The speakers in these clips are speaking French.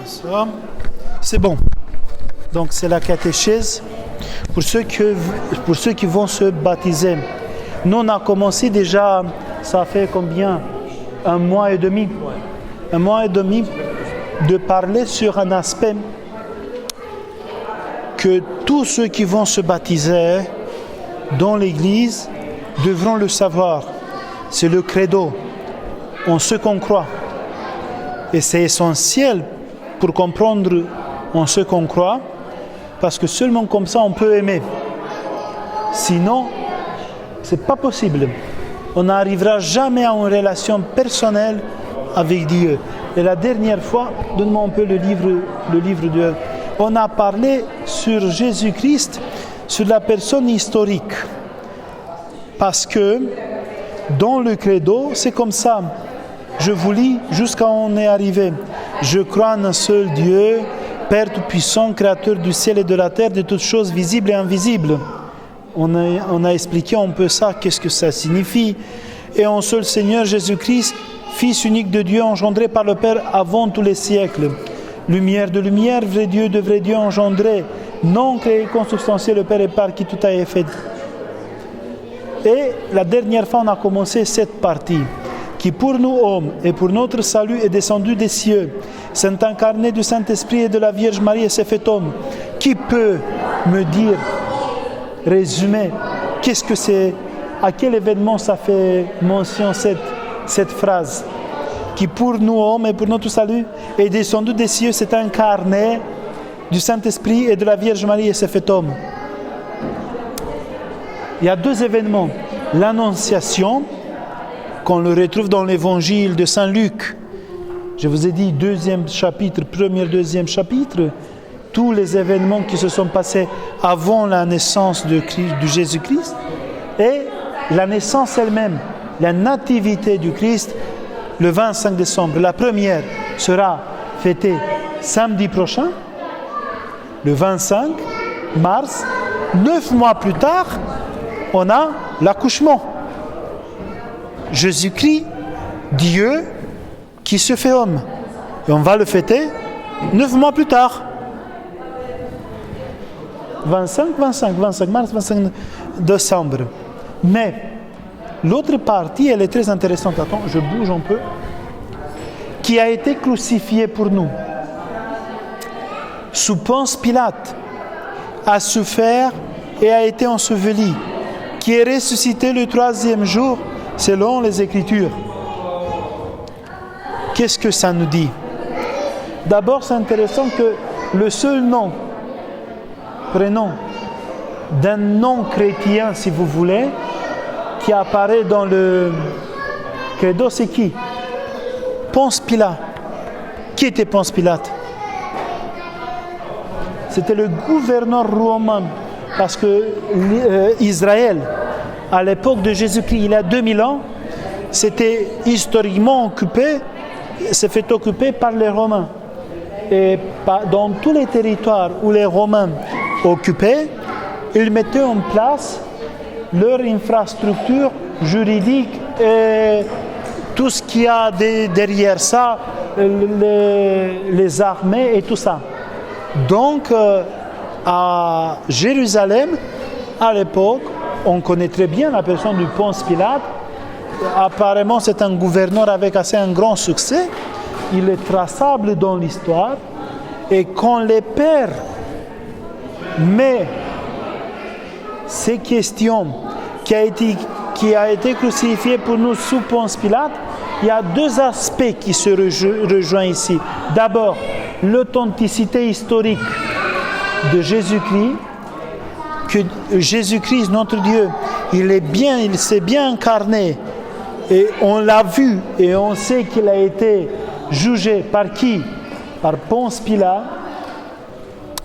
Ça, c'est bon. Donc c'est la catéchèse pour ceux qui vont se baptiser. Nous on a commencé déjà, ça fait combien? Un mois et demi de parler sur un aspect que tous ceux qui vont se baptiser dans l'Église devront le savoir. C'est le credo, en ce qu'on croit. Et c'est essentiel pour comprendre en ce qu'on croit, parce que seulement comme ça on peut aimer. Sinon, c'est pas possible. On n'arrivera jamais à une relation personnelle avec Dieu. Et la dernière fois, donne-moi un peu le livre de... On a parlé sur Jésus-Christ, sur la personne historique. Parce que dans le credo, c'est comme ça. Je vous lis jusqu'à où on est arrivé. Je crois en un seul Dieu, Père Tout-Puissant, Créateur du ciel et de la terre, de toutes choses visibles et invisibles. On a expliqué un peu ça, qu'est-ce que ça signifie. Et en seul Seigneur Jésus-Christ, Fils unique de Dieu, engendré par le Père avant tous les siècles. Lumière de lumière, vrai Dieu de vrai Dieu engendré, non créé, consubstantiel, le Père et par qui tout a été fait. Et la dernière fois, on a commencé cette partie, qui pour nous hommes et pour notre salut est descendu des cieux, s'est incarné du Saint-Esprit et de la Vierge Marie et s'est fait homme. Qui peut me dire, résumer, qu'est-ce que c'est, à quel événement ça fait mention cette phrase, qui pour nous hommes et pour notre salut est descendu des cieux, s'est incarné du Saint-Esprit et de la Vierge Marie et s'est fait homme. Il y a deux événements. L'Annonciation, qu'on le retrouve dans l'Évangile de Saint Luc. Je vous ai dit, deuxième chapitre, deuxième chapitre, tous les événements qui se sont passés avant la naissance de Jésus-Christ et la naissance elle-même, la nativité du Christ, le 25 décembre. La première sera fêtée samedi prochain, le 25 mars. 9 mois plus tard, on a l'accouchement. Jésus-Christ, Dieu qui se fait homme. Et on va le fêter 9 mois plus tard. 25 mars, 25 décembre. Mais l'autre partie, elle est très intéressante. Attends, je bouge un peu. Qui a été crucifié pour nous. Sous Ponce Pilate, a souffert et a été enseveli. Qui est ressuscité le 3e jour, selon les Écritures. Qu'est-ce que ça nous dit? D'abord, c'est intéressant que le seul prénom d'un nom chrétien, si vous voulez, qui apparaît dans le credo, c'est qui? Ponce Pilate. Qui était Ponce Pilate? C'était le gouverneur romain, parce que Israël, à l'époque de Jésus-Christ, il y a 2000 ans, c'était historiquement occupé, s'est fait occuper par les Romains. Et dans tous les territoires où les Romains occupaient, ils mettaient en place leur infrastructure juridique et tout ce qu'il y a derrière ça, les armées et tout ça. Donc, à Jérusalem, à l'époque, on connaît très bien la personne du Ponce Pilate. Apparemment, c'est un gouverneur avec un grand succès. Il est traçable dans l'histoire. Et quand les pères met ces questions qui a été crucifié pour nous sous Ponce Pilate, il y a deux aspects qui se rejoignent ici. D'abord, l'authenticité historique de Jésus-Christ, que Jésus-Christ, notre Dieu, il s'est bien incarné et on l'a vu et on sait qu'il a été jugé par qui? Par Ponce Pilate.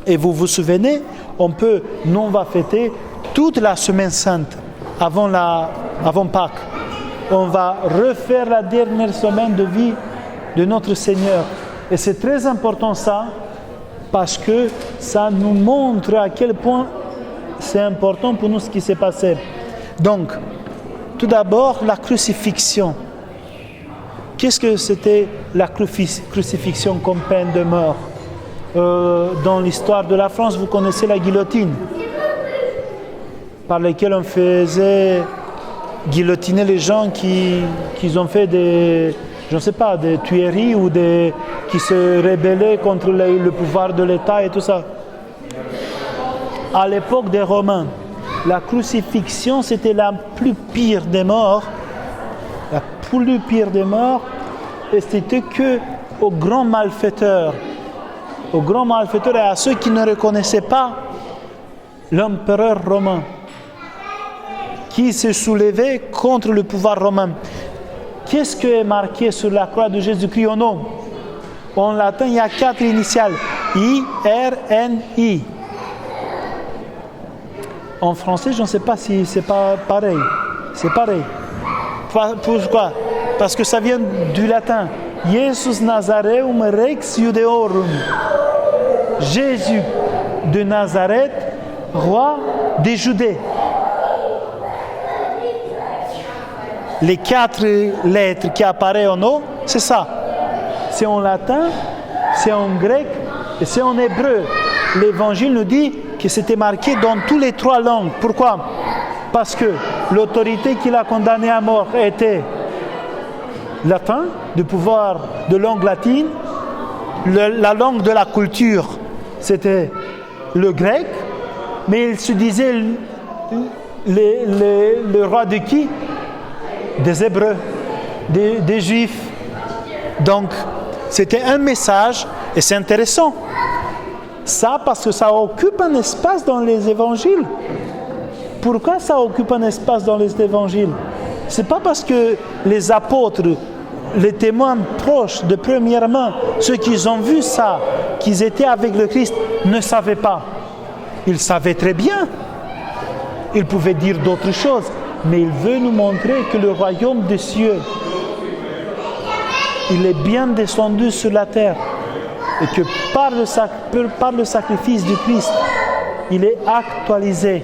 Et vous vous souvenez, nous on va fêter toute la semaine sainte avant Pâques. On va refaire la dernière semaine de vie de notre Seigneur. Et c'est très important ça, parce que ça nous montre à quel point c'est important pour nous ce qui s'est passé. Donc, tout d'abord, la crucifixion. Qu'est-ce que c'était la crucifixion comme peine de mort? Dans l'histoire de la France, vous connaissez la guillotine, par laquelle on faisait guillotiner les gens qui ont fait des, je ne sais pas, des tueries ou qui se rebellaient contre le pouvoir de l'État et tout ça. À l'époque des Romains, la crucifixion, c'était la plus pire des morts. La plus pire des morts, et c'était que aux grands malfaiteurs et à ceux qui ne reconnaissaient pas l'empereur romain, qui se soulevait contre le pouvoir romain. Qu'est-ce qui est marqué sur la croix de Jésus-Christ au nom? En latin, il y a 4 initiales. I, R, N, I. En français, je ne sais pas si c'est pas pareil. C'est pareil. Pourquoi? Parce que ça vient du latin. Jesus Nazareum Rex Judeorum. Jésus de Nazareth, roi des Judées. Les 4 lettres qui apparaissent en nom, c'est ça. C'est en latin, c'est en grec et c'est en hébreu. L'Évangile nous dit que c'était marqué dans toutes les 3 langues. Pourquoi? Parce que l'autorité qui l'a condamné à mort était latin, du pouvoir de langue latine. La langue de la culture, c'était le grec. Mais il se disait le roi de qui? Des Hébreux, des Juifs. Donc, c'était un message, et c'est intéressant. Ça, parce que ça occupe un espace dans les évangiles. Pourquoi ça occupe un espace dans les évangiles? C'est pas parce que les apôtres, les témoins proches de première main, ceux qui ont vu ça, qu'ils étaient avec le Christ, ne savaient pas. Ils savaient très bien. Ils pouvaient dire d'autres choses. Mais il veut nous montrer que le royaume des cieux, il est bien descendu sur la terre et que par le sacrifice du Christ, il est actualisé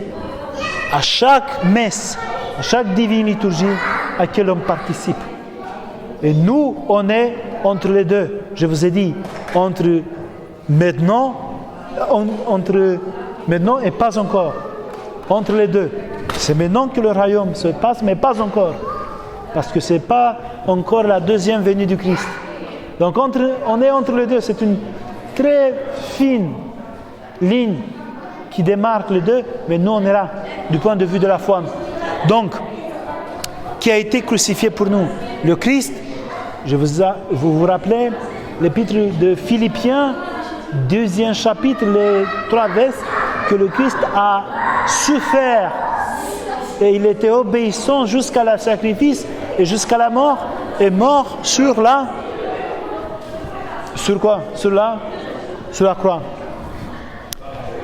à chaque messe, à chaque divine liturgie à laquelle on participe. Et nous, on est entre les deux. Je vous ai dit, entre maintenant et pas encore. Entre les deux. C'est maintenant que le royaume se passe, mais pas encore. Parce que ce n'est pas encore la deuxième venue du Christ. Donc on est entre les deux. C'est une très fine ligne qui démarque les deux, mais nous on est là, du point de vue de la foi. Donc, qui a été crucifié pour nous? Le Christ. Vous vous rappelez l'épître de Philippiens, 2e chapitre, les 3 versets, que le Christ a souffert et il était obéissant jusqu'à la sacrifice et jusqu'à la mort, et mort sur quoi? Sur la croix.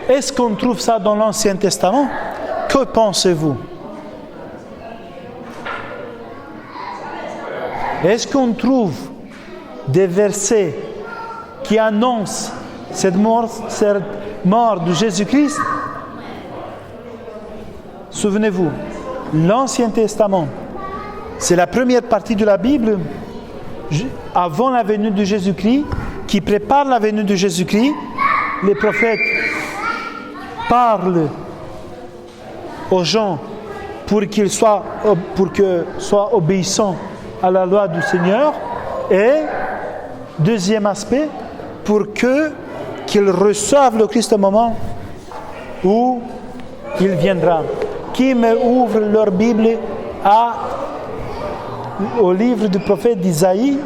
Est-ce qu'on trouve ça dans l'Ancien Testament? Que pensez-vous? Est-ce qu'on trouve des versets qui annoncent cette mort de Jésus-Christ? Souvenez-vous, l'Ancien Testament, c'est la première partie de la Bible avant la venue de Jésus-Christ, qui prépare la venue de Jésus-Christ. Les prophètes parlent aux gens pour qu'ils soient obéissants à la loi du Seigneur, et deuxième aspect, pour qu'ils reçoivent le Christ au moment où il viendra. Qui me ouvre leur Bible au livre du prophète d'Isaïe,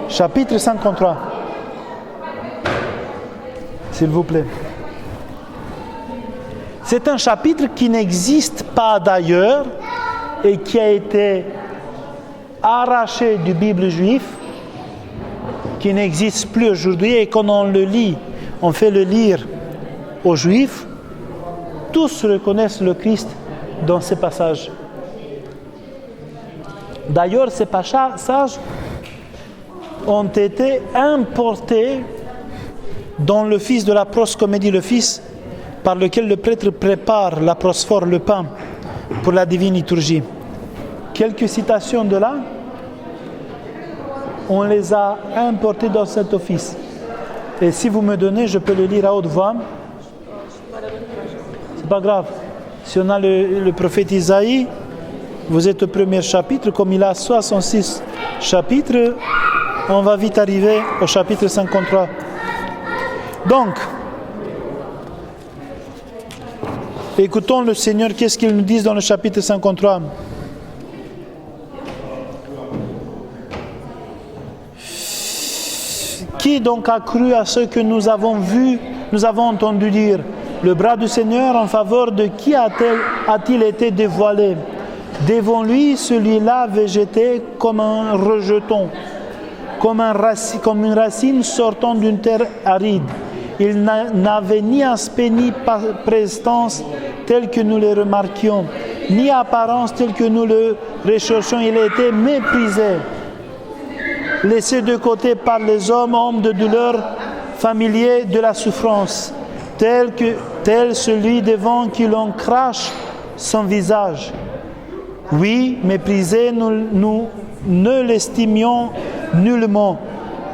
chapitre 53. S'il vous plaît. C'est un chapitre qui n'existe pas d'ailleurs et qui a été arraché du Bible juif, qui n'existe plus aujourd'hui, et quand on le lit, on fait le lire aux Juifs, tous reconnaissent le Christ dans ces passages. D'ailleurs, ces passages ont été importés dans l'office de la proscomédie, l'office par lequel le prêtre prépare la prosphore, le pain, pour la divine liturgie. Quelques citations de là. on les a importés dans cet office. Et si vous me donnez, je peux le lire à haute voix. C'est pas grave. Si on a le prophète Isaïe, vous êtes au premier chapitre, comme il a 66 chapitres, on va vite arriver au chapitre 53. Donc, écoutons le Seigneur, qu'est-ce qu'il nous dit dans le chapitre 53. Qui donc a cru à ce que nous avons vu, nous avons entendu dire? Le bras du Seigneur en faveur de qui a-t-il été dévoilé? Devant lui, celui-là végétait comme un rejeton, comme une racine sortant d'une terre aride. Il n'avait ni aspect ni prestance tel que nous le remarquions, ni apparence telle que nous le recherchions. Il était méprisé, laissé de côté par les hommes de douleur, familiers de la souffrance, tel celui devant qui l'on crache son visage. Oui, méprisé, nous ne l'estimions nullement.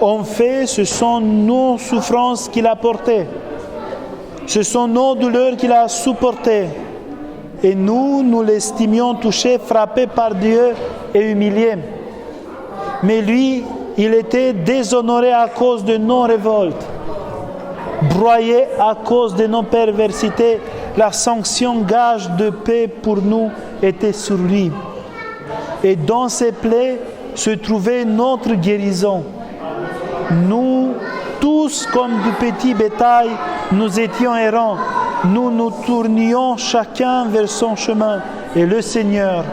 En fait, ce sont nos souffrances qu'il a portées. Ce sont nos douleurs qu'il a supportées. Et nous l'estimions touché, frappé par Dieu et humilié. Mais lui, il était déshonoré à cause de nos révoltes, broyé à cause de nos perversités. La sanction gage de paix pour nous était sur lui. Et dans ses plaies se trouvait notre guérison. Nous, tous comme du petit bétail, nous étions errants. Nous nous tournions chacun vers son chemin. Et le Seigneur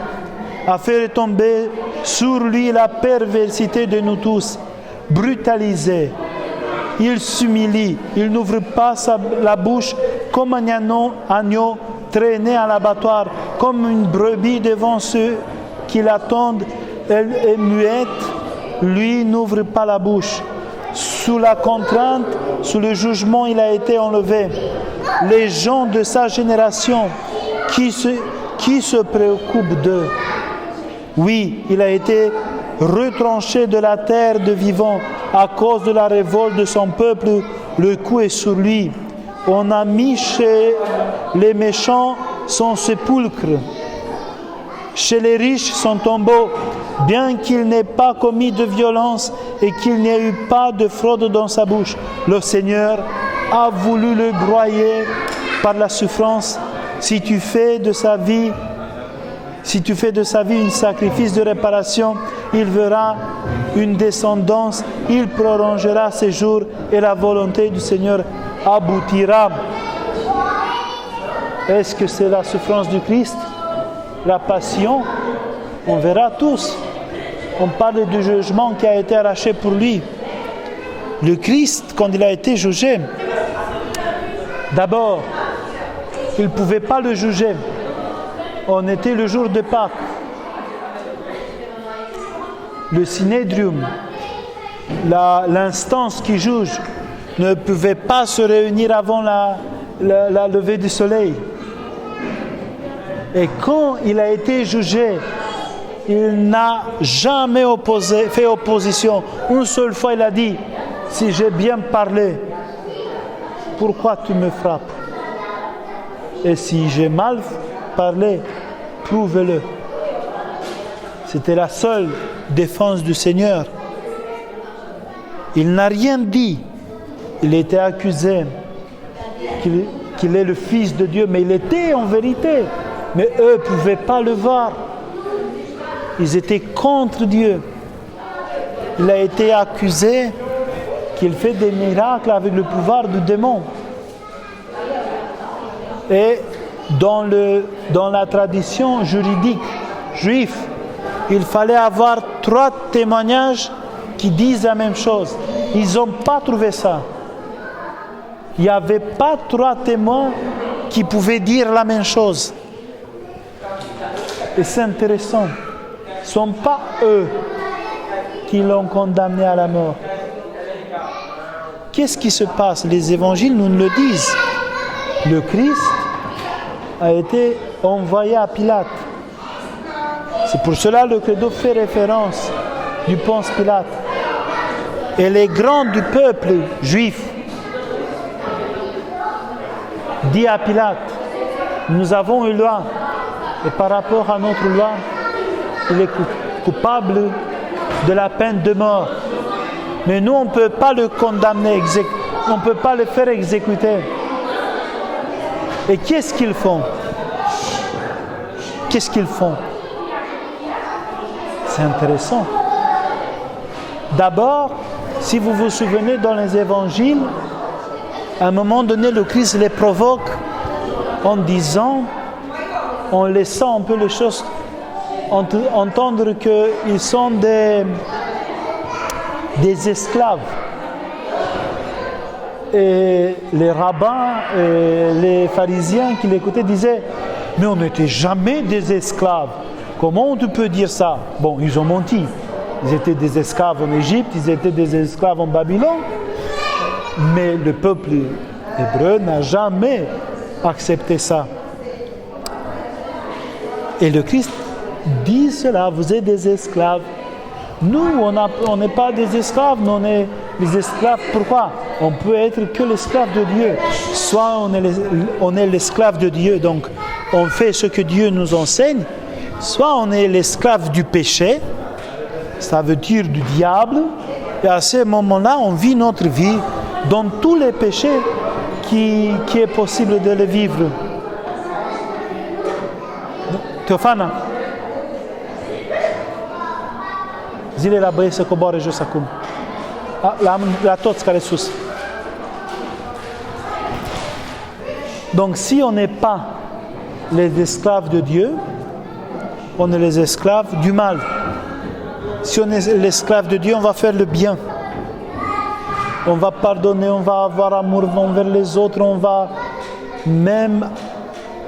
a fait retomber sur lui la perversité de nous tous. Brutalisé, il s'humilie, il n'ouvre pas la bouche comme un agneau traîné à l'abattoir, comme une brebis devant ceux qui l'attendent. Elle est muette, lui n'ouvre pas la bouche. Sous la contrainte, sous le jugement, il a été enlevé. Les gens de sa génération, qui se préoccupent d'eux? Oui, il a été retranché de la terre de vivants à cause de la révolte de son peuple. Le coup est sur lui. On a mis chez les méchants son sépulcre, chez les riches son tombeau, bien qu'il n'ait pas commis de violence et qu'il n'y ait eu pas de fraude dans sa bouche. Le Seigneur a voulu le broyer par la souffrance. Si tu fais de sa vie un sacrifice de réparation, il verra une descendance, il prolongera ses jours et la volonté du Seigneur aboutira. Est-ce que c'est la souffrance du Christ? La passion? On verra tous. On parle du jugement qui a été arraché pour lui. Le Christ, quand il a été jugé, d'abord, il ne pouvait pas le juger. On était le jour de Pâques. Le Synédrium, l'instance qui juge, ne pouvait pas se réunir avant la levée du soleil. Et quand il a été jugé, il n'a jamais fait opposition. Une seule fois, il a dit, si j'ai bien parlé, pourquoi tu me frappes? Et si j'ai mal parlé, prouve-le. C'était la seule défense du Seigneur. Il n'a rien dit. Il était accusé qu'il est le Fils de Dieu, mais il était en vérité. Mais eux ne pouvaient pas le voir. Ils étaient contre Dieu. Il a été accusé qu'il fait des miracles avec le pouvoir du démon. Et dans la tradition juridique juive, il fallait avoir 3 témoignages qui disent la même chose. Ils n'ont pas trouvé ça. Il n'y avait pas 3 témoins qui pouvaient dire la même chose. Et c'est intéressant. Ce ne sont pas eux qui l'ont condamné à la mort. Qu'est-ce qui se passe? Les évangiles nous le disent. Le Christ a été envoyé à Pilate. C'est pour cela que le credo fait référence du Ponce Pilate. Et les grands du peuple juif dit à Pilate, nous avons une loi, et par rapport à notre loi, il est coupable de la peine de mort. Mais nous, on ne peut pas le condamner, on ne peut pas le faire exécuter. Et qu'est-ce qu'ils font? Qu'est-ce qu'ils font? C'est intéressant. D'abord, si vous vous souvenez dans les évangiles, à un moment donné, le Christ les provoque en disant, en laissant un peu les choses entendre qu'ils sont des esclaves. Et les rabbins et les pharisiens qui l'écoutaient disaient, mais on n'était jamais des esclaves. Comment tu peux dire ça? Bon, ils ont menti. Ils étaient des esclaves en Égypte, ils étaient des esclaves en Babylone. Mais le peuple hébreu n'a jamais accepté ça. Et le Christ dit cela, vous êtes des esclaves. Nous, on n'est pas des esclaves, mais on est des esclaves. Pourquoi? On peut être que l'esclave de Dieu. Soit on est l'esclave de Dieu, donc on fait ce que Dieu nous enseigne, soit on est l'esclave du péché, ça veut dire du diable, et à ce moment-là, on vit notre vie dans tous les péchés qui est possible de les vivre. Teofana, zile la băieți să coboare jos acum. La toți care sus. Donc si on n'est pas les esclaves de Dieu, on est les esclaves du mal. Si on est l'esclave de Dieu, on va faire le bien. On va pardonner, on va avoir amour envers les autres, on va même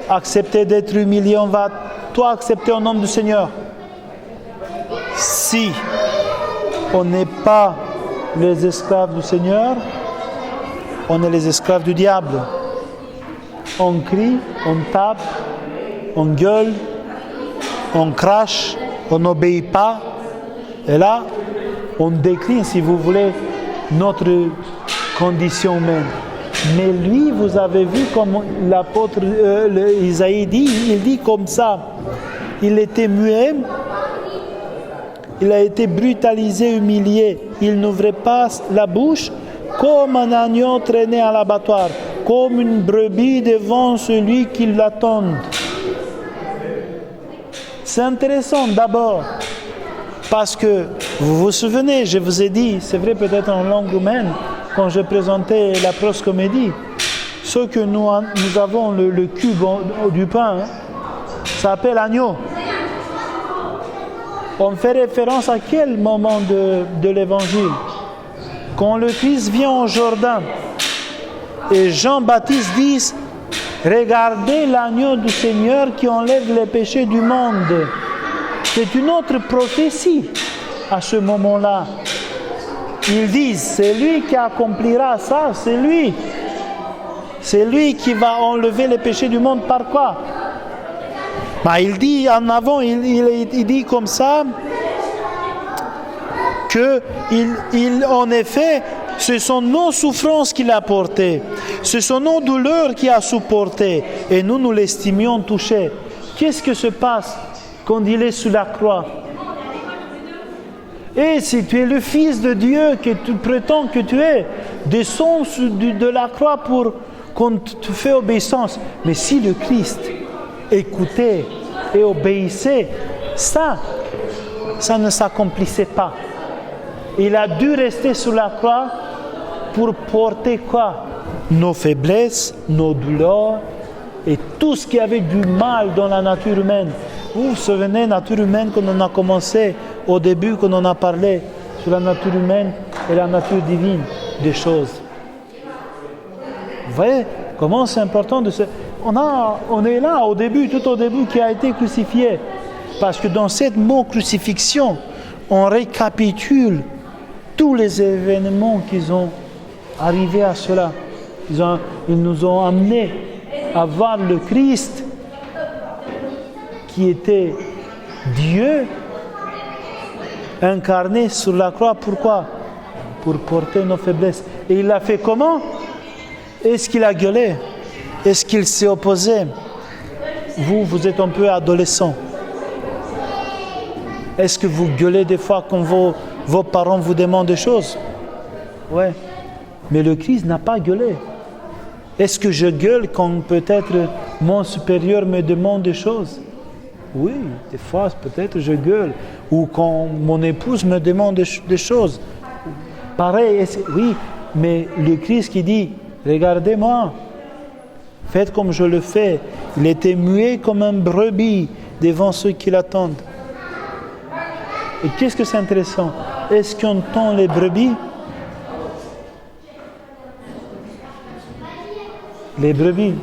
accepter d'être humilié, on va tout accepter au nom du Seigneur. Si on n'est pas les esclaves du Seigneur, on est les esclaves du diable. On crie, on tape, on gueule, on crache, on n'obéit pas. Et là, on décline, si vous voulez, notre condition humaine. Mais lui, vous avez vu comme l'apôtre Isaïe dit, il dit comme ça. Il était muet, il a été brutalisé, humilié. Il n'ouvrait pas la bouche comme un agneau traîné à l'abattoir, comme une brebis devant celui qui l'attend. C'est intéressant d'abord, parce que vous vous souvenez, je vous ai dit, c'est vrai peut-être en langue humaine, quand je présentais la proscomédie, ce que nous avons, le cube du pain, ça s'appelle agneau. On fait référence à quel moment de l'évangile? Quand le Christ vient au Jourdain et Jean-Baptiste dit « Regardez l'agneau du Seigneur qui enlève les péchés du monde ». C'est une autre prophétie à ce moment-là. Ils disent, c'est lui qui accomplira ça, c'est lui. C'est lui qui va enlever les péchés du monde par quoi? Il dit en avant, il dit comme ça, que en effet, ce sont nos souffrances qu'il a portées, ce sont nos douleurs qu'il a supportées, et nous l'estimions touché. Qu'est-ce que se passe quand il est sur la croix? Et si tu es le Fils de Dieu, que tu prétends que tu es, descends de la croix pour qu'on te fait obéissance. Mais si le Christ écoutait et obéissait, ça ne s'accomplissait pas. Il a dû rester sur la croix pour porter quoi? Nos faiblesses, nos douleurs et tout ce qui avait du mal dans la nature humaine. Vous vous souvenez, nature humaine, quand on a commencé au début, quand on a parlé sur la nature humaine et la nature divine des choses. Vous voyez comment c'est important de se... On est là au début, tout au début, qui a été crucifié. Parce que dans cette mot crucifixion, on récapitule tous les événements qui ont arrivé à cela. Ils nous ont amenés à voir le Christ qui était Dieu incarné sur la croix. Pourquoi? pour porter nos faiblesses. Et il l'a fait comment? Est-ce qu'il a gueulé? Est-ce qu'il s'est opposé? Vous êtes un peu adolescent. Est-ce que vous gueulez des fois quand vos parents vous demandent des choses? Ouais. Mais le Christ n'a pas gueulé. Est-ce que je gueule quand peut-être mon supérieur me demande des choses? Oui, des fois peut-être je gueule. Ou quand mon épouse me demande des choses. Pareil, oui, mais le Christ qui dit, regardez-moi, faites comme je le fais. Il était muet comme un brebis devant ceux qui l'attendent. Et qu'est-ce que c'est intéressant? Est-ce qu'on entend les brebis? Les brebis.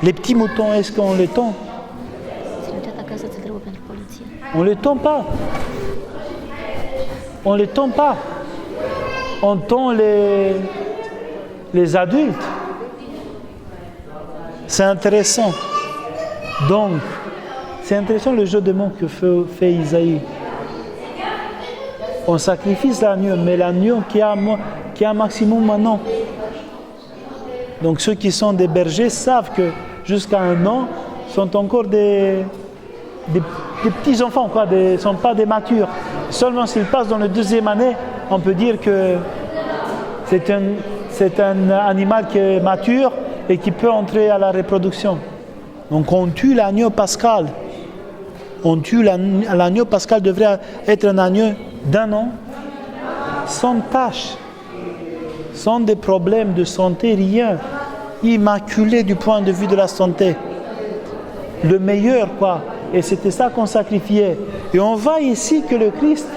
Les petits moutons, est-ce qu'on les tend? On ne les tend pas. On ne les tend pas. On tend les adultes. C'est intéressant. Donc, c'est intéressant le jeu de mots que fait Isaïe. On sacrifie l'agneau, mais l'agneau qui a un maximum maintenant. Donc ceux qui sont des bergers savent que jusqu'à 1 an sont encore des petits enfants, quoi, ne sont pas des matures. Seulement s'ils passent dans la 2e année, on peut dire que c'est un animal qui est mature et qui peut entrer à la reproduction. Donc on tue l'agneau pascal. L'agneau pascal devrait être un agneau d'1 an, sans tache, sans des problèmes de santé, rien. Immaculé du point de vue de la santé. Le meilleur, quoi. Et c'était ça qu'on sacrifiait. Et on voit ici que le Christ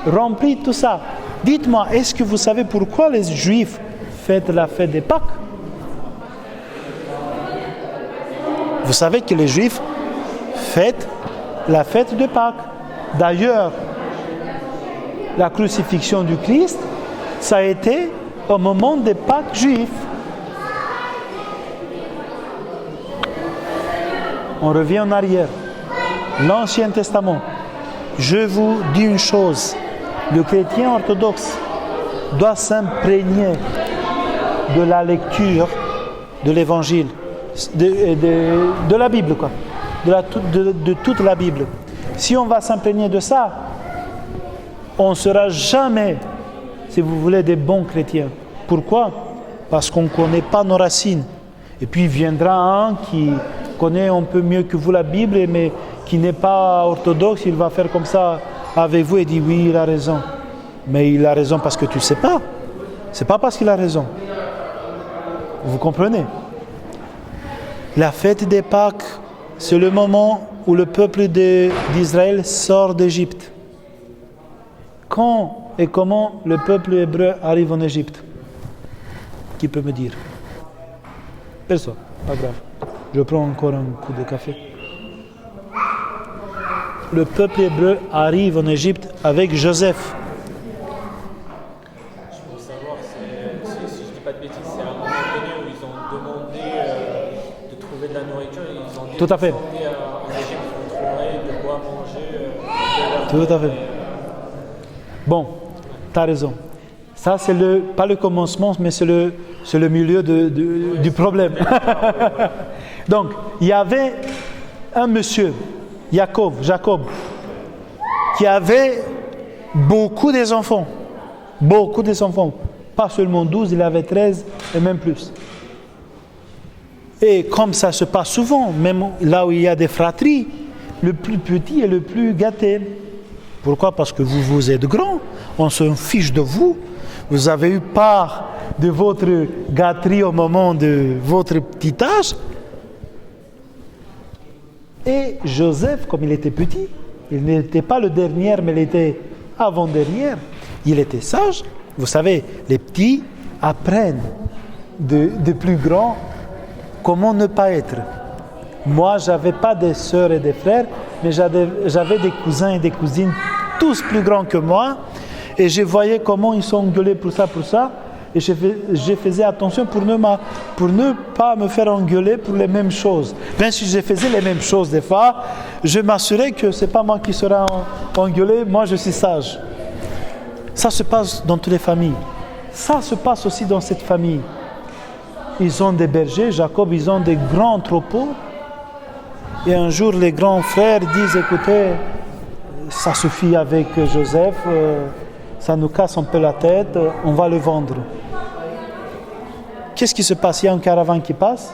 remplit tout ça. Dites-moi, est-ce que vous savez pourquoi les Juifs fêtent la fête des Pâques? Vous savez que les Juifs fêtent la fête de Pâques. D'ailleurs, la crucifixion du Christ, ça a été au moment des Pâques juifs. On revient en arrière. L'Ancien Testament. Je vous dis une chose. Le chrétien orthodoxe doit s'imprégner de la lecture de l'Évangile, de la Bible, quoi. De toute la Bible. Si on va s'imprégner de ça, on ne sera jamais, si vous voulez, des bons chrétiens. Pourquoi? Parce qu'on ne connaît pas nos racines. Et puis viendra un qui connaît un peu mieux que vous la Bible, mais qui n'est pas orthodoxe, il va faire comme ça avec vous et dit oui, il a raison. Mais il a raison parce que tu ne sais pas. Ce n'est pas parce qu'il a raison. Vous comprenez? La fête des Pâques, c'est le moment où le peuple d'Israël sort d'Égypte. Quand et comment le peuple hébreu arrive en Égypte? Qui peut me dire? Personne, pas grave. Je prends encore un coup de café. Le peuple hébreu arrive en Égypte avec Joseph. Je veux savoir, si je ne dis pas de bêtises, c'est à un moment donné où ils ont demandé de trouver de la nourriture et ils ont dit Tout à fait. En Égypte, vous trouverez de quoi manger. Tout à fait. Bon, tu as raison. Ça, c'est pas le commencement, mais c'est le milieu du problème. Donc, il y avait un monsieur, Jacob, qui avait beaucoup d'enfants. Beaucoup d'enfants. Pas seulement 12, il avait 13 et même plus. Et comme ça se passe souvent, même là où il y a des fratries, le plus petit est le plus gâté. Pourquoi? Parce que vous êtes grand, on se fiche de vous. Vous avez eu part de votre gâterie au moment de votre petit âge. Et Joseph, comme il était petit, il n'était pas le dernier, mais il était avant-dernier. Il était sage. Vous savez, les petits apprennent de plus grands comment ne pas être. Moi, je n'avais pas de sœurs et de frères, mais j'avais des cousins et des cousines, tous plus grands que moi. Et je voyais comment ils sont gueulés pour ça. Et je faisais attention pour ne pas me faire engueuler pour les mêmes choses. Même si je faisais les mêmes choses des fois, je m'assurais que ce n'est pas moi qui serai engueulé, moi je suis sage. Ça se passe dans toutes les familles. Ça se passe aussi dans cette famille. Ils ont des bergers, Jacob, ils ont des grands troupeaux. Et un jour, les grands frères disent, écoutez, ça suffit avec Joseph, ça nous casse un peu la tête, on va le vendre. Qu'est-ce qui se passe? Il y a une caravane qui passe.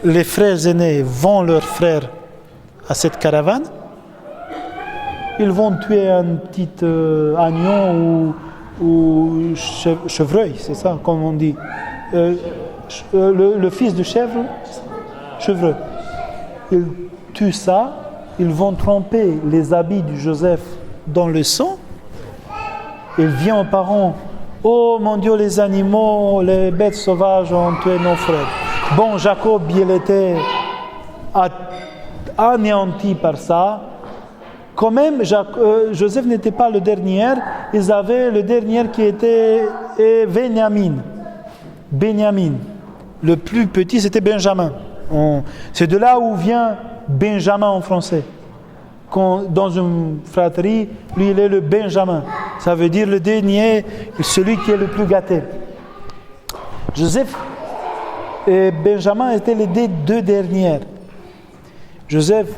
Les frères aînés vendent leurs frères à cette caravane. Ils vont tuer un petit agneau ou chevreuil, c'est ça, comme on dit. Le fils de chèvre, chevreuil. Ils tuent ça, ils vont tremper les habits de Joseph dans le sang. Il vient aux parents, oh mon Dieu, les animaux, les bêtes sauvages ont tué nos frères. Bon, Jacob, il était anéanti par ça. Quand même, Joseph n'était pas le dernier, ils avaient le dernier qui était Benjamin. Le plus petit, c'était Benjamin. C'est de là où vient Benjamin en français. Dans une fratrie, lui, il est le Benjamin. Ça veut dire le dernier, celui qui est le plus gâté. Joseph et Benjamin étaient les deux derniers. Joseph,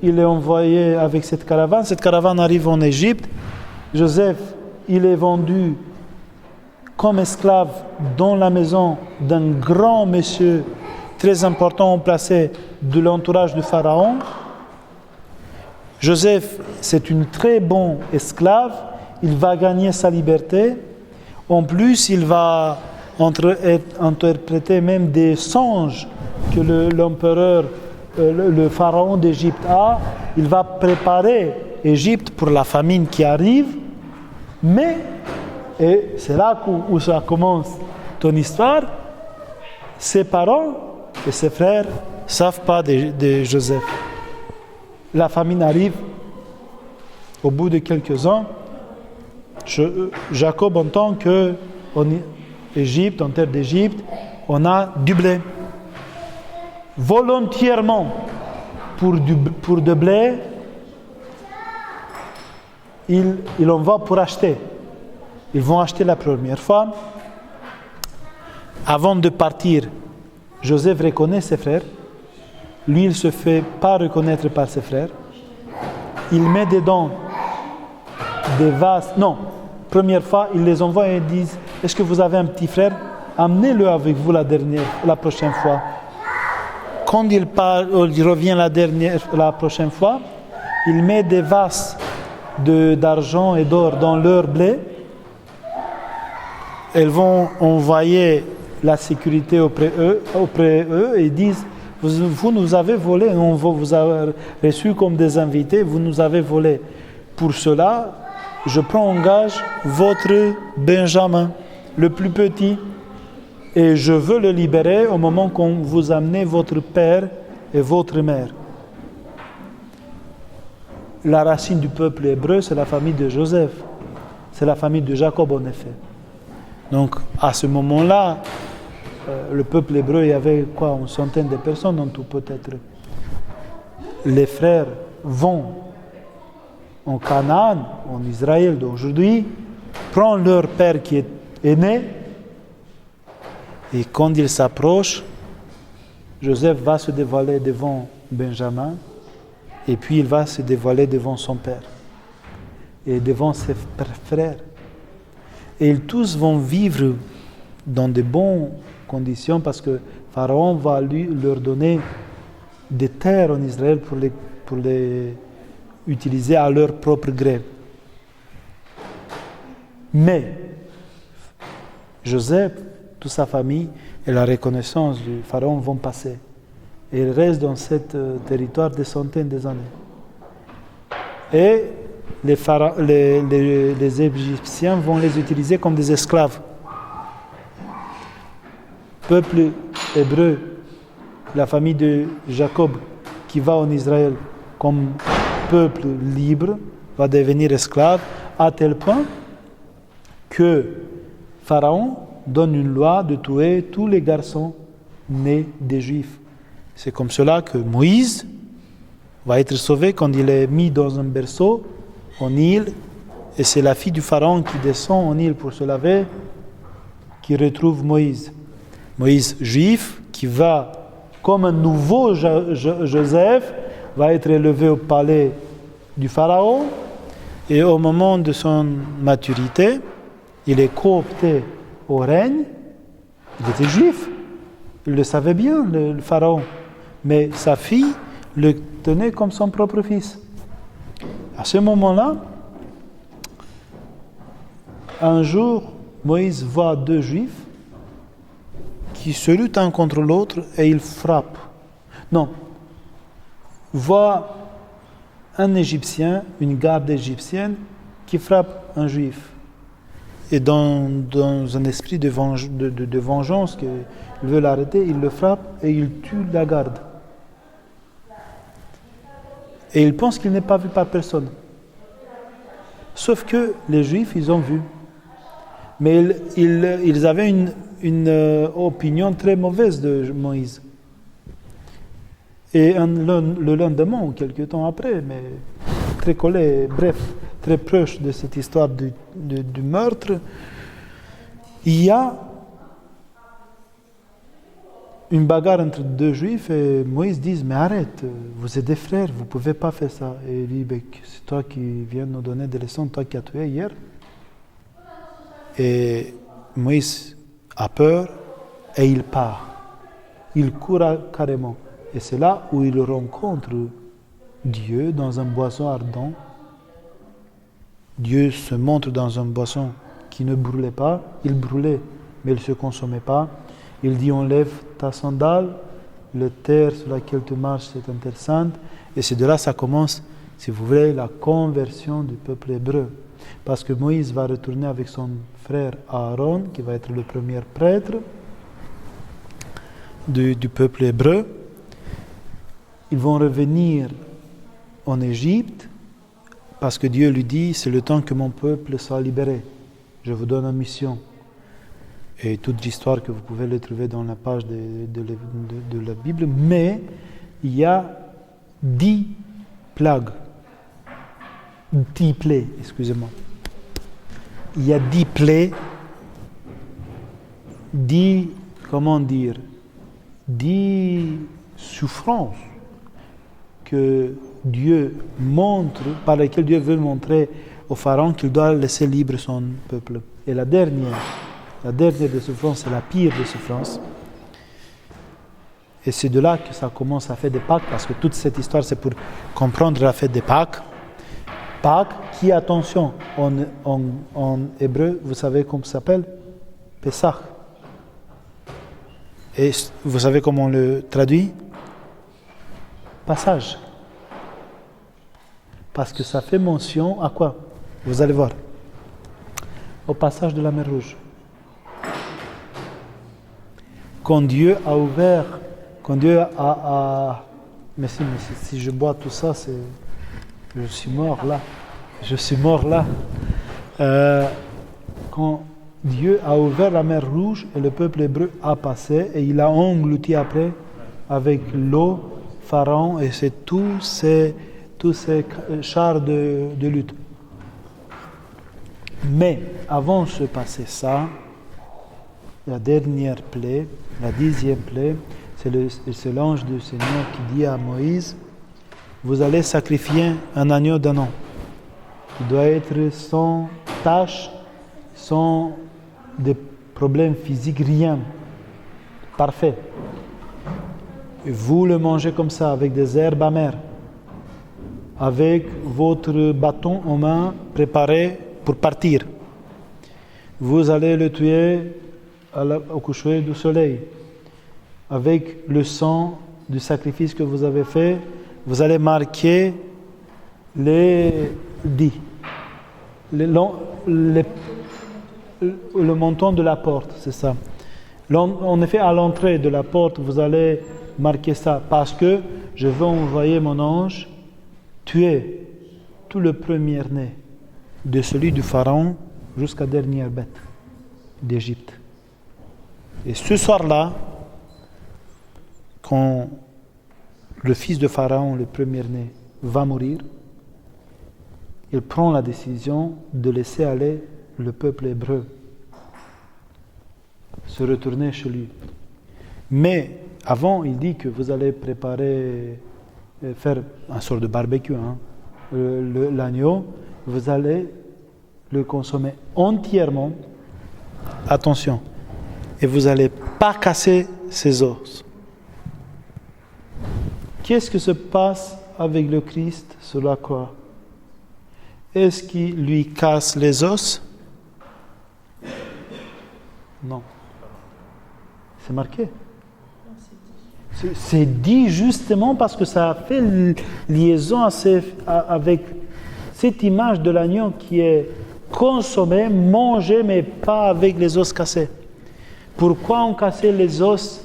il est envoyé avec cette caravane. Cette caravane arrive en Égypte. Joseph, il est vendu comme esclave dans la maison d'un grand monsieur très important placé de l'entourage du Pharaon. Joseph, c'est une très bonne esclave. Il va gagner sa liberté. En plus, il va interpréter même des songes que l'empereur, le pharaon d'Égypte a. Il va préparer l'Égypte pour la famine qui arrive. Mais, et c'est là où ça commence ton histoire, ses parents et ses frères ne savent pas de Joseph. La famine arrive. Au bout de quelques ans, Jacob entend qu'en Égypte, en terre d'Égypte, on a du blé. Volontairement, pour de blé, il en va pour acheter. Ils vont acheter la première fois. Avant de partir, Joseph reconnaît ses frères. Lui, il ne se fait pas reconnaître par ses frères. Il met dedans des vases. Non, première fois, il les envoie et ils disent, est-ce que vous avez un petit frère? Amenez-le avec vous la prochaine fois. Quand il revient la prochaine fois, il met des vases d'argent et d'or dans leur blé. Elles vont envoyer la sécurité auprès d'eux et disent, vous nous avez volé, on vous a reçus comme des invités, vous nous avez volé. Pour cela, je prends en gage votre Benjamin, le plus petit, et je veux le libérer au moment qu'on vous amenez votre père et votre mère. La racine du peuple hébreu, c'est la famille de Joseph. C'est la famille de Jacob, en effet. Donc, à ce moment-là, le peuple hébreu, il y avait une centaine de personnes en tout, peut-être. Les frères vont en Canaan, en Israël d'aujourd'hui, prendre leur père qui est aîné, et quand il s'approche, Joseph va se dévoiler devant Benjamin, et puis il va se dévoiler devant son père, et devant ses frères. Et ils tous vont vivre dans de bonnes conditions parce que Pharaon va leur donner des terres en Israël pour les utiliser à leur propre gré. Mais Joseph, toute sa famille et la reconnaissance du Pharaon vont passer. Et ils restent dans ce territoire des centaines d'années. Et les Égyptiens vont les utiliser comme des esclaves. Peuple hébreu, la famille de Jacob qui va en Israël comme peuple libre, va devenir esclave à tel point que Pharaon donne une loi de tuer tous les garçons nés des Juifs. C'est comme cela que Moïse va être sauvé quand il est mis dans un berceau au Nil, et c'est la fille du Pharaon qui descend au Nil pour se laver qui retrouve Moïse. Moïse juif qui va, comme un nouveau Joseph, va être élevé au palais du Pharaon, et au moment de son maturité, il est coopté au règne. Il était juif, il le savait bien, le Pharaon, mais sa fille le tenait comme son propre fils. À ce moment-là, un jour, Moïse voit deux Juifs qui se luttent un contre l'autre et ils frappent. Non, voit un Égyptien, une garde égyptienne qui frappe un Juif. Et dans un esprit de vengeance, qu'il veut l'arrêter, il le frappe et il tue la garde. Et il pense qu'il n'est pas vu par personne. Sauf que les Juifs, ils ont vu. Mais ils avaient une opinion très mauvaise de Moïse. Et le lendemain, ou quelques temps après, mais très collé, bref, très proche de cette histoire du meurtre, il y a une bagarre entre deux Juifs et Moïse dit « Mais arrête, vous êtes des frères, vous ne pouvez pas faire ça. » Et il dit « C'est toi qui viens nous donner des leçons, toi qui as tué hier. » Et Moïse a peur et il part. Il court carrément. Et c'est là où il rencontre Dieu dans un boisson ardent. Dieu se montre dans un boisson qui ne brûlait pas. Il brûlait, mais il ne se consommait pas. Il dit, enlève ta sandale, le terre sur laquelle tu marches, c'est une terre sainte. Et c'est de là que ça commence, si vous voulez, la conversion du peuple hébreu. Parce que Moïse va retourner avec son frère Aaron, qui va être le premier prêtre du peuple hébreu. Ils vont revenir en Égypte, parce que Dieu lui dit, c'est le temps que mon peuple soit libéré. Je vous donne une mission. Et toute l'histoire que vous pouvez le trouver dans la page de la Bible, mais il y a 10 plagues. 10 plaies, excusez-moi. Il y a 10 plaies, 10 souffrances que Dieu montre, par lesquelles Dieu veut montrer au Pharaon qu'il doit laisser libre son peuple. Et la dernière des souffrances, c'est la pire des souffrances. Et c'est de là que ça commence la fête des Pâques, parce que toute cette histoire, c'est pour comprendre la fête des Pâques. Pâques, qui, attention, en hébreu, vous savez comment ça s'appelle? Pessah. Et vous savez comment on le traduit? Passage. Parce que ça fait mention à quoi? Vous allez voir. Au passage de la mer Rouge. Quand Dieu a ouvert, mais si je bois tout ça, je suis mort là. Quand Dieu a ouvert la mer Rouge et le peuple hébreu a passé et il a englouti après avec l'eau Pharaon et c'est tous ces chars de lutte. Mais avant de se passer ça, la dernière plaie, la 10e plaie, c'est l'ange du Seigneur qui dit à Moïse, vous allez sacrifier un agneau d'un an. Il doit être sans tache, sans des problèmes physiques, rien. Parfait. Et vous le mangez comme ça, avec des herbes amères, avec votre bâton en main préparé pour partir. Vous allez le tuer au coucher du soleil. Avec le sang du sacrifice que vous avez fait, vous allez marquer le montant de la porte, c'est ça. En effet, à l'entrée de la porte, vous allez marquer ça, parce que je vais envoyer mon ange tuer tout le premier-né de celui du Pharaon jusqu'à la dernière bête. d'Égypte. Et ce soir-là, quand le fils de Pharaon, le premier-né, va mourir, il prend la décision de laisser aller le peuple hébreu, se retourner chez lui. Mais avant, il dit que vous allez préparer, faire un sort de barbecue, l'agneau, vous allez le consommer entièrement, attention, et vous n'allez pas casser ses os. Qu'est-ce qui se passe avec le Christ sur la croix? Est-ce qu'il lui casse les os? Non. C'est marqué. C'est dit justement parce que ça a fait liaison avec cette image de l'agneau qui est consommé, mangé, mais pas avec les os cassés. Pourquoi on cassait les os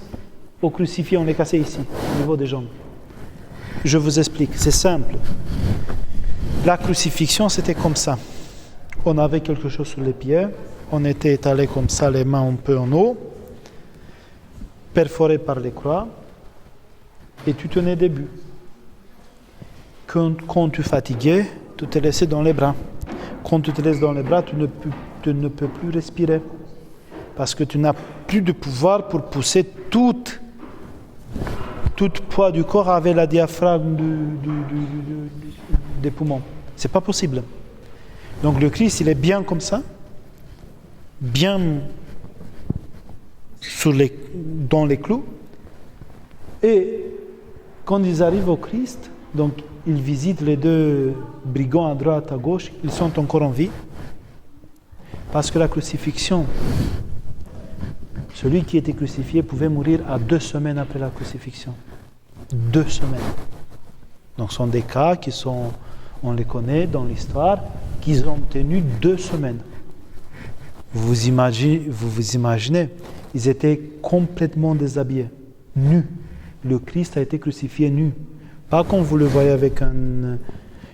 au crucifié? On les cassait ici, au niveau des jambes. Je vous explique, c'est simple. La crucifixion, c'était comme ça. On avait quelque chose sur les pieds, on était étalé comme ça, les mains un peu en haut, perforé par les croix, et tu tenais debout. Quand tu fatiguais, tu te laissais dans les bras. Quand tu te laisses dans les bras, tu ne peux plus respirer. Parce que tu n'as plus de pouvoir pour pousser tout poids du corps avec la diaphragme des poumons. C'est pas possible. Donc le Christ, il est bien comme ça, bien dans les clous. Et quand ils arrivent au Christ, donc ils visitent les deux brigands à droite, à gauche, ils sont encore en vie. Parce que la crucifixion, celui qui était crucifié pouvait mourir à 2 semaines après la crucifixion. 2 semaines. Donc ce sont des cas qui sont, on les connaît dans l'histoire, qu'ils ont tenu 2 semaines. Vous vous imaginez, ils étaient complètement déshabillés, nus. Le Christ a été crucifié nu. Pas comme vous le voyez avec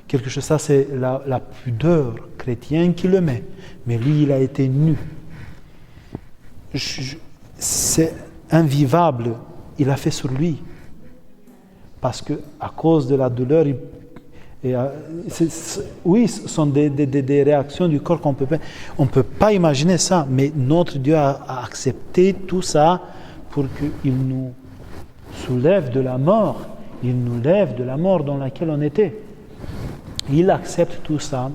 quelque chose, ça c'est la pudeur chrétienne qui le met. Mais lui, il a été nu. C'est invivable. Il a fait sur lui. Parce que à cause de la douleur, oui, ce sont des réactions du corps qu'on peut pas imaginer ça. Mais notre Dieu a accepté tout ça pour qu'il nous soulève de la mort. Il nous lève de la mort dans laquelle on était. Il accepte tout ça,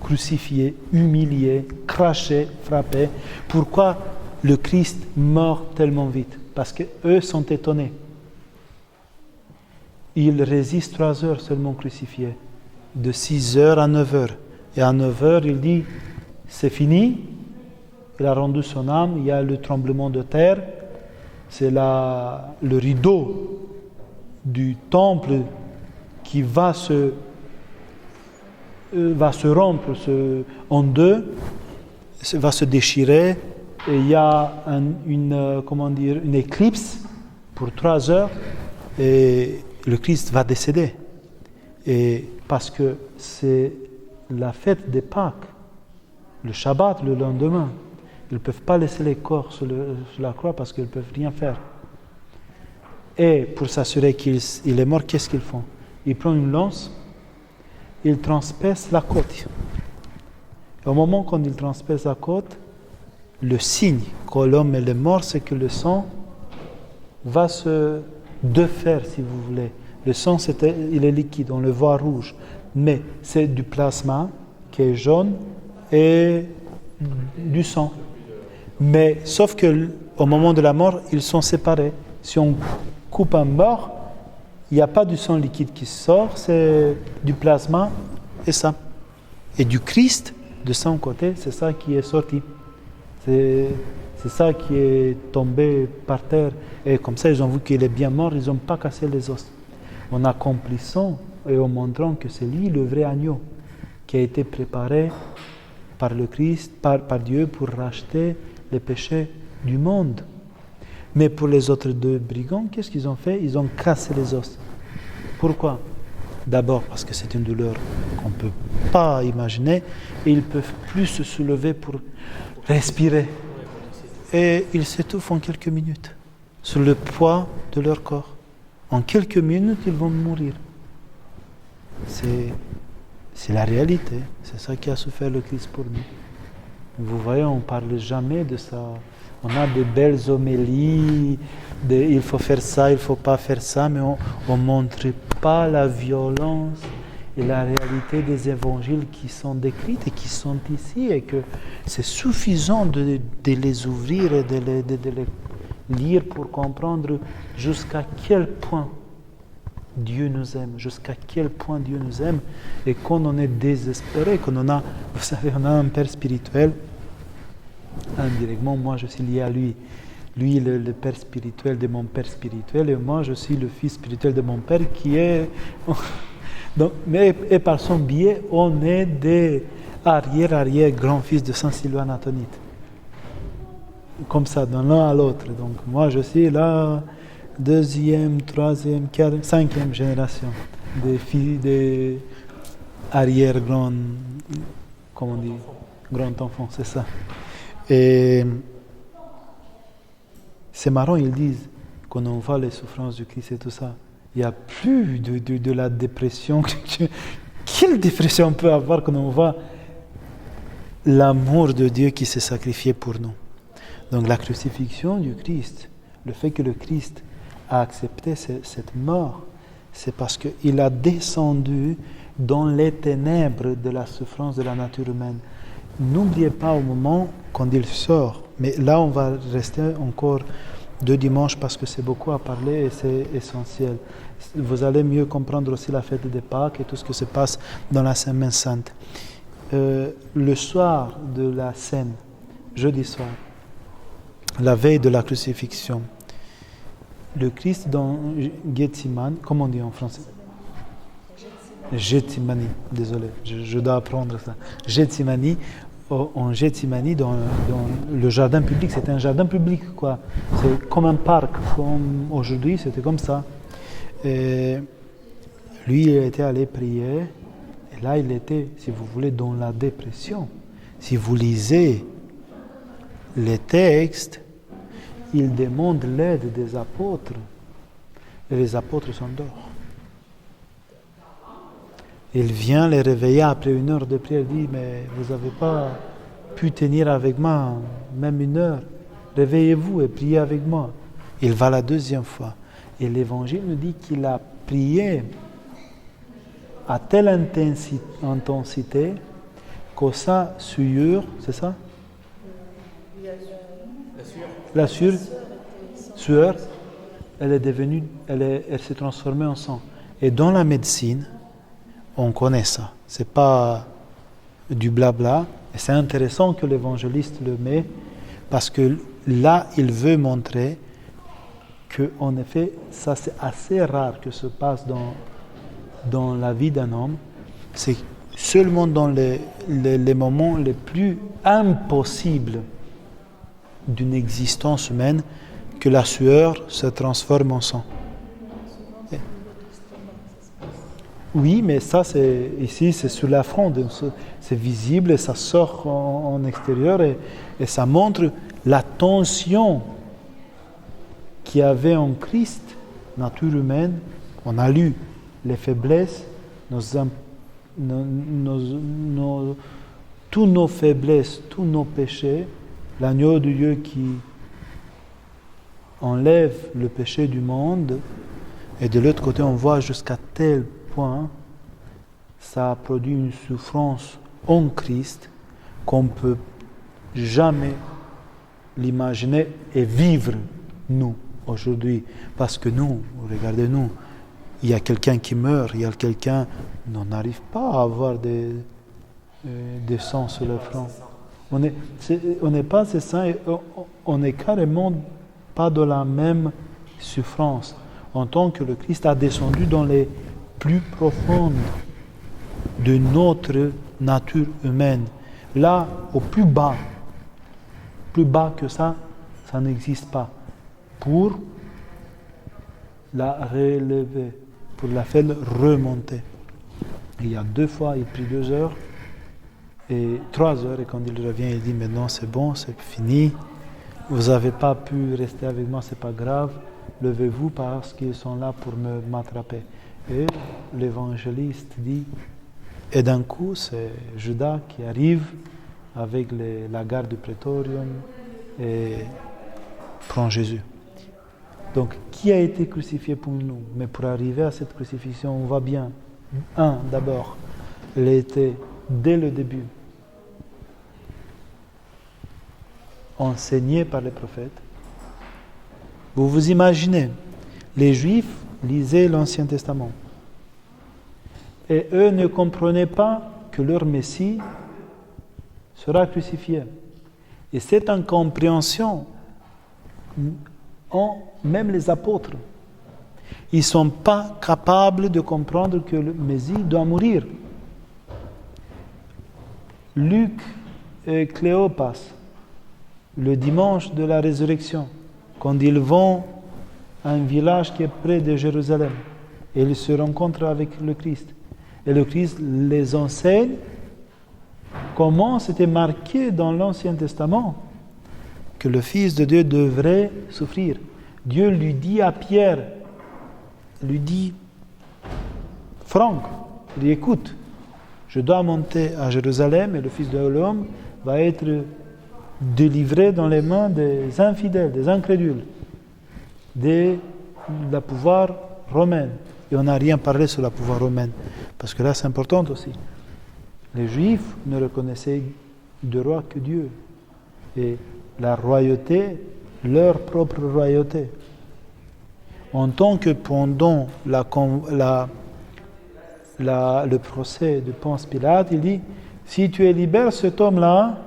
crucifié, humilié, craché, frappé. Pourquoi le Christ meurt tellement vite? Parce qu'eux sont étonnés. Il résiste 3 heures seulement crucifié, de 6 heures à 9 heures. Et à 9 heures, il dit, c'est fini. Il a rendu son âme, il y a le tremblement de terre. C'est le rideau du temple qui va se rompre en deux, va se déchirer, et il y a une éclipse pour 3 heures, et le Christ va décéder. Et parce que c'est la fête des Pâques, le Shabbat le lendemain. Ils ne peuvent pas laisser les corps sur la croix parce qu'ils ne peuvent rien faire. Et pour s'assurer qu'il est mort, qu'est-ce qu'ils font? Ils prennent une lance, ils transpercent la côte. Et au moment quand ils transpercent la côte, le signe que l'homme est mort, c'est que le sang va se défaire, si vous voulez. Le sang, il est liquide, on le voit rouge. Mais c'est du plasma qui est jaune et du sang. Mais sauf qu'au moment de la mort, ils sont séparés. Si on coupe un mort, il n'y a pas du sang liquide qui sort, c'est du plasma et ça. Et du Christ, de son côté, c'est ça qui est sorti. C'est ça qui est tombé par terre. Et comme ça, ils ont vu qu'il est bien mort, ils n'ont pas cassé les os. En accomplissant et en montrant que c'est lui le vrai agneau qui a été préparé par le Christ, par Dieu pour racheter les péchés du monde. Mais pour les autres 2 brigands, qu'est-ce qu'ils ont fait? Ils ont cassé les os. Pourquoi? D'abord parce que c'est une douleur qu'on ne peut pas imaginer, et ils ne peuvent plus se soulever pour respirer. Et ils s'étouffent en quelques minutes, sous le poids de leur corps. En quelques minutes, ils vont mourir. C'est la réalité. C'est ça qui a souffert le Christ pour nous. Vous voyez, on ne parle jamais de ça. On a de belles homélies, il faut faire ça, il ne faut pas faire ça, mais on ne montre pas la violence et la réalité des évangiles qui sont décrites et qui sont ici, et que c'est suffisant de les ouvrir et de les lire pour comprendre jusqu'à quel point Dieu nous aime, jusqu'à quel point Dieu nous aime, et quand on est désespéré, quand on a, vous savez, on a un père spirituel, indirectement, moi je suis lié à lui. Lui, le père spirituel de mon père spirituel, et moi je suis le fils spirituel de mon père qui est... Donc, et par son biais, on est des arrière-grands-fils de Saint Sylvain Atonite. Comme ça, d'un l'un à l'autre. Donc moi je suis la 2e, 3e, 4e, 5e génération des arrière-grands, comment on dit, grands-enfants, c'est ça. Et c'est marrant, ils disent, quand on voit les souffrances du Christ et tout ça, il n'y a plus de la dépression. Quelle dépression on peut avoir quand on voit l'amour de Dieu qui s'est sacrifié pour nous? Donc la crucifixion du Christ, le fait que le Christ a accepté cette mort, c'est parce qu'il a descendu dans les ténèbres de la souffrance de la nature humaine. N'oubliez pas au moment quand il sort, mais là on va rester encore 2 dimanches parce que c'est beaucoup à parler et c'est essentiel. Vous allez mieux comprendre aussi la fête des Pâques et tout ce qui se passe dans la Semaine Sainte. Le soir de la Seine, jeudi soir, la veille de la crucifixion, le Christ dans Gethsemane, comment on dit en français? Gethsemane, désolé, je dois apprendre ça. Gethsemane, en Gethsemane, dans le jardin public, c'était un jardin public, quoi. C'est comme un parc, comme aujourd'hui, c'était comme ça. Et lui, il était allé prier, et là, il était, si vous voulez, dans la dépression. Si vous lisez les textes, il demande l'aide des apôtres, et les apôtres sont dehors. Il vient les réveiller après 1 heure de prière, il dit, mais vous n'avez pas pu tenir avec moi même 1 heure, réveillez-vous et priez avec moi. Il va la 2e fois. Et l'Évangile nous dit qu'il a prié à telle intensité que sa sueur, c'est ça? La sueur, elle est devenue, elle s'est transformée en sang. Et dans la médecine, on connaît ça. C'est pas du blabla. Et c'est intéressant que l'évangéliste le met parce que là, il veut montrer que, en effet, ça c'est assez rare que se passe dans la vie d'un homme. C'est seulement dans les moments les plus impossibles d'une existence humaine que la sueur se transforme en sang. Oui, mais ça, ici, c'est sur la fronde. C'est visible et ça sort en extérieur et ça montre la tension qu'il y avait en Christ, nature humaine. On a lu les faiblesses, tous nos faiblesses, tous nos péchés, l'agneau de Dieu qui enlève le péché du monde, et de l'autre côté, on voit jusqu'à tel point, ça a produit une souffrance en Christ qu'on ne peut jamais l'imaginer et vivre, nous, aujourd'hui. Parce que nous, regardez-nous, il y a quelqu'un qui meurt, il y a quelqu'un, on n'arrive pas à avoir des sangs sur le front. On n'est pas ces saints, et on n'est carrément pas de la même souffrance. En tant que le Christ a descendu dans les plus profondes de notre nature humaine. Là, au plus bas que ça n'existe pas. Pour la relever, pour la faire remonter. Il y a 2 fois, il prie 2 heures et 3 heures. Et quand il revient, il dit, maintenant c'est bon, c'est fini. Vous n'avez pas pu rester avec moi, c'est pas grave. Levez-vous parce qu'ils sont là pour m'attraper. Et l'évangéliste dit, et d'un coup, c'est Judas qui arrive avec la garde du prétorium et prend Jésus. Donc, qui a été crucifié pour nous? Mais pour arriver à cette crucifixion, on voit bien. D'abord, il a été, dès le début, enseigné par les prophètes. Vous vous imaginez, les Juifs lisaient l'Ancien Testament. Et eux ne comprenaient pas que leur Messie sera crucifié. Et cette incompréhension, même les apôtres, ils ne sont pas capables de comprendre que le Messie doit mourir. Luc et Cléopas, le dimanche de la résurrection, quand ils vont à un village qui est près de Jérusalem, et ils se rencontrent avec le Christ. Et le Christ les enseigne comment c'était marqué dans l'Ancien Testament que le Fils de Dieu devrait souffrir. Dieu lui dit à Pierre, lui dit, Franck, il dit, écoute, je dois monter à Jérusalem et le Fils de l'homme va être délivré dans les mains des infidèles, des incrédules, de la pouvoir romaine. Et on n'a rien parlé sur la pouvoir romaine, parce que là c'est important aussi. Les Juifs ne reconnaissaient de roi que Dieu. Et la royauté, leur propre royauté. En tant que pendant le procès de Ponce Pilate, il dit, si tu libères cet homme-là,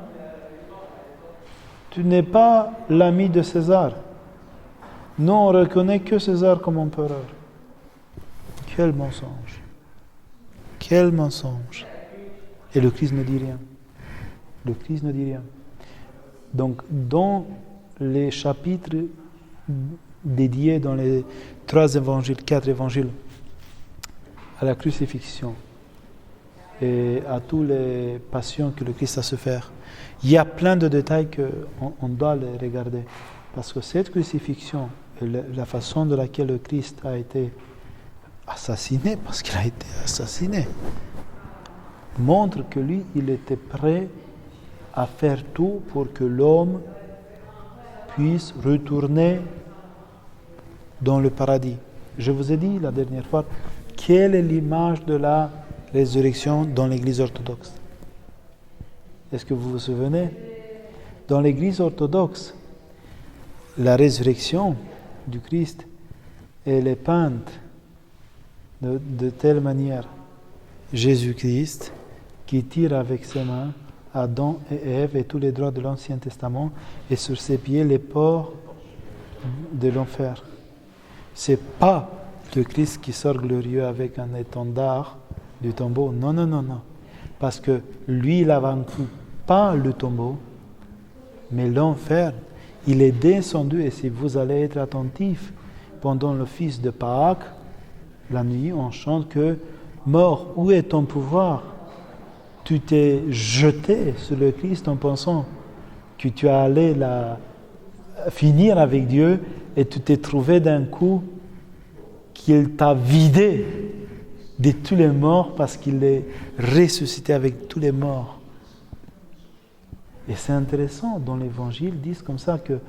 tu n'es pas l'ami de César. Nous, on ne reconnaît que César comme empereur. Quel mensonge! Quel mensonge! Et le Christ ne dit rien. Le Christ ne dit rien. Donc, dans les chapitres dédiés dans les 3 évangiles, 4 évangiles, à la crucifixion et à toutes les passions que le Christ a souffert, il y a plein de détails qu'on doit les regarder. Parce que cette crucifixion et la façon de laquelle le Christ a été assassiné, parce qu'il a été assassiné, montre que lui, il était prêt à faire tout pour que l'homme puisse retourner dans le paradis. Je vous ai dit la dernière fois, quelle est l'image de la résurrection dans l'Église orthodoxe? Est-ce que vous vous souvenez? Dans l'Église orthodoxe, la résurrection du Christ, elle est peinte de telle manière. Jésus-Christ qui tire avec ses mains Adam et Ève et tous les droits de l'Ancien Testament et sur ses pieds les portes de l'enfer. Ce n'est pas le Christ qui sort glorieux avec un étendard du tombeau. Non, non, non, non. Parce que lui, il a vaincu pas le tombeau, mais l'enfer. Il est descendu, et si vous allez être attentifs, pendant l'office de Pâques, la nuit, on chante que « Mort, où est ton pouvoir ?» Tu t'es jeté sur le Christ en pensant que tu allais finir avec Dieu, et tu t'es trouvé d'un coup qu'il t'a vidé de tous les morts parce qu'il est ressuscité avec tous les morts. Et c'est intéressant, dans l'Évangile, ils disent comme ça que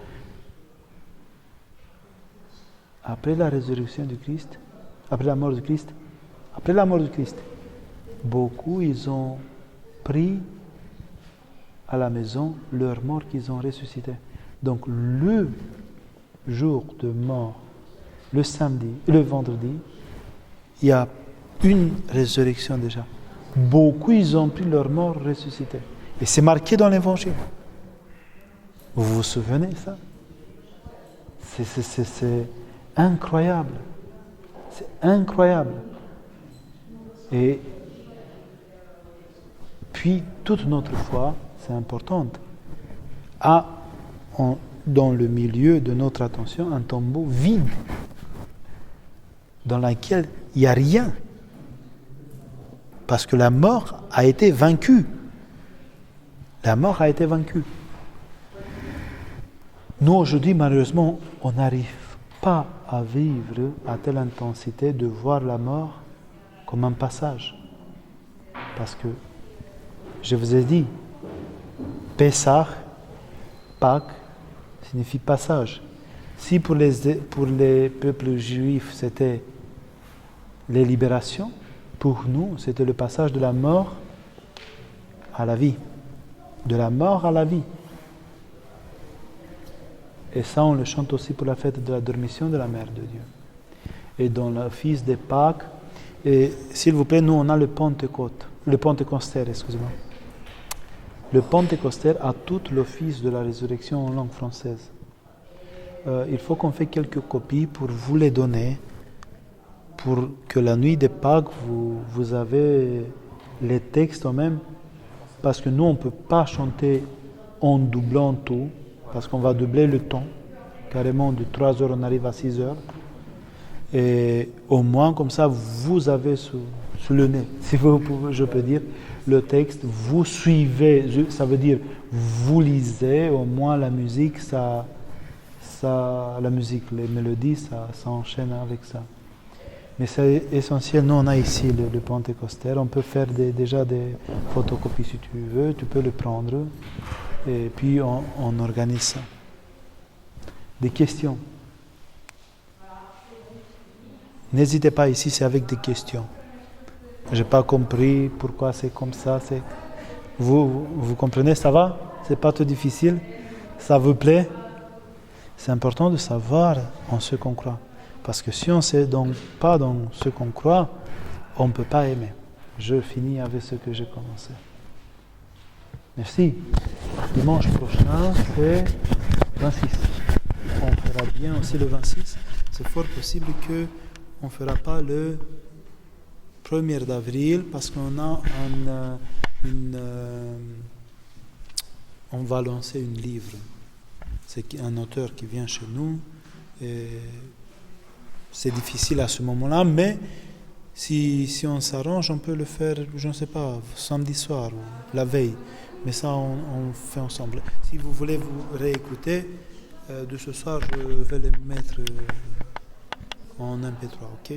après la résurrection du Christ, après la mort du Christ, beaucoup, ils ont pris à la maison leurs morts qu'ils ont ressuscités. Donc, le jour de mort, le samedi, le vendredi, il y a une résurrection déjà. Beaucoup, ils ont pris leurs morts ressuscités. Et c'est marqué dans l'Évangile. Vous vous souvenez de ça? C'est incroyable. C'est incroyable. Et puis, toute notre foi, c'est important, a dans le milieu de notre attention un tombeau vide, dans lequel il n'y a rien. parce que la mort a été vaincue. La mort a été vaincue. Nous, aujourd'hui, malheureusement, on n'arrive pas à vivre à telle intensité de voir la mort comme un passage. Parce que, je vous ai dit, Pessah, Pâques, signifie passage. Si pour les peuples juifs, c'était les libérations, pour nous, c'était le passage de la mort à la vie. De la mort à la vie. Et ça, on le chante aussi pour la fête de la dormition de la Mère de Dieu. Et dans l'office des Pâques, et s'il vous plaît, nous, on a le Pentecostère, excusez-moi. Le Pentecostère a tout l'office de la résurrection en langue française. Il faut qu'on fasse quelques copies pour vous les donner, pour que la nuit des Pâques, vous avez les textes en même, parce que nous, on ne peut pas chanter en doublant tout, parce qu'on va doubler le temps. Carrément, de 3 heures, on arrive à 6 heures. Et au moins, comme ça, vous avez sous le nez, si je peux dire, le texte, vous suivez, ça veut dire, vous lisez, au moins la musique, la musique, les mélodies, ça enchaîne avec ça. Mais c'est essentiel, nous on a ici le Pentecostère, on peut faire déjà des photocopies si tu veux, tu peux le prendre, et puis on organise ça. Des questions? N'hésitez pas ici, c'est avec des questions. Je n'ai pas compris pourquoi c'est comme ça. Vous comprenez, ça va? C'est pas trop difficile? Ça vous plaît? C'est important de savoir en ce qu'on croit. Parce que si on ne sait donc pas dans ce qu'on croit, on ne peut pas aimer. Je finis avec ce que j'ai commencé. Merci. Dimanche prochain, c'est 26. On fera bien aussi le 26. C'est fort possible qu'on ne fera pas le 1er d'avril parce qu'on a on va lancer un livre. C'est un auteur qui vient chez nous. Et c'est difficile à ce moment-là, mais si on s'arrange, on peut le faire, je ne sais pas, samedi soir ou la veille. Mais ça, on fait ensemble. Si vous voulez vous réécouter, de ce soir, je vais les mettre en MP3, ok?